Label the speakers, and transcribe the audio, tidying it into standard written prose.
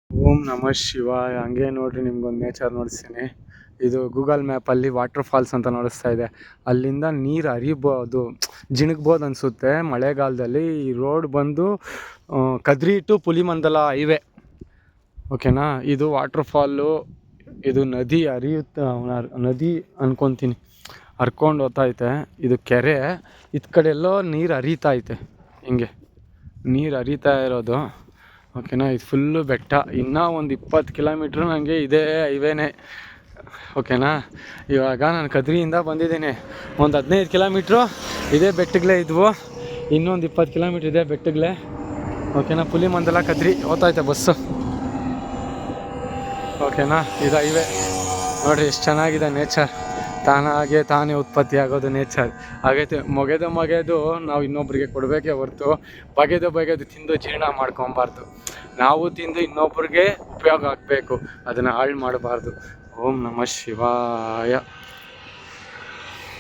Speaker 1: ಓಂ ನಮಃ ಶಿವಾಯ. ಹಂಗೆ ನೋಡ್ರಿ, ನಿಮ್ಗೊಂದು ನೇಚರ್ ನೋಡಿಸ್ತೀನಿ. ಇದು ಗೂಗಲ್ ಮ್ಯಾಪಲ್ಲಿ ವಾಟರ್ ಫಾಲ್ಸ್ ಅಂತ ನೋಡಿಸ್ತಾ ಇದೆ. ಅಲ್ಲಿಂದ ನೀರು ಹರಿಬೋದು, ಜಿಣಗ್ಬೋದು ಅನಿಸುತ್ತೆ ಮಳೆಗಾಲದಲ್ಲಿ. ಈ ರೋಡ್ ಬಂದು ಕದ್ರಿ ಟು ಪುಲಿಮಂದಲ ಹೈವೇ, ಓಕೆನಾ. ಇದು ವಾಟರ್ ಫಾಲು, ಇದು ನದಿ ನದಿ ಅನ್ಕೊತೀನಿ, ಹರ್ಕೊಂಡು ಹೋಗ್ತೈತೆ. ಇದು ಕೆರೆ, ಇದು ಕಡೆ ಎಲ್ಲೋ ನೀರು ಹರಿತೈತೆ, ಹಿಂಗೆ ನೀರು ಹರಿತಾ ಇರೋದು, ಓಕೆನಾ. ಇದು ಫುಲ್ಲು ಬೆಟ್ಟ. ಇನ್ನೂ ಒಂದು 20 ಕಿಲೋಮೀಟ್ರ್ ನನಗೆ ಇದೇ ಹೈವೇನೇ, ಓಕೆನಾ. ಇವಾಗ ನಾನು ಕದ್ರಿಯಿಂದ ಬಂದಿದ್ದೀನಿ. ಒಂದು 15 ಕಿಲೋಮೀಟ್ರು ಇದೇ ಬೆಟ್ಟಗಳೇ ಇದ್ವು, ಇನ್ನೊಂದು 20 ಕಿಲೋಮೀಟ್ರ್ ಇದೆ ಬೆಟ್ಟಗಳೇ, ಓಕೆನಾ. ಪುಲಿಮಂದಲ ಕದ್ರಿ ಹೋಗ್ತೈತೆ ಬಸ್ಸು, ಓಕೆನಾ. ಇದು ಹೈವೇ ನೋಡಿರಿ, ಎಷ್ಟು ಚೆನ್ನಾಗಿದೆ ನೇಚರ್. ತಾನೇ ಉತ್ಪತ್ತಿ ಆಗೋದು ನೇಚರ್ ಆಗೈತೆ. ಮೊಗೆದು ನಾವು ಇನ್ನೊಬ್ರಿಗೆ ಕೊಡಬೇಕೇ ಹೊರ್ತು ಬಗೆದು ತಿಂದು ಜೀರ್ಣ ಮಾಡ್ಕೊಬಾರ್ದು. ನಾವು ತಿಂದು ಇನ್ನೊಬ್ರಿಗೆ ಉಪಯೋಗ ಆಗಬೇಕು, ಅದನ್ನು ಹಾಳು ಮಾಡಬಾರ್ದು. ಓಂ ನಮಃ ಶಿವಾಯ.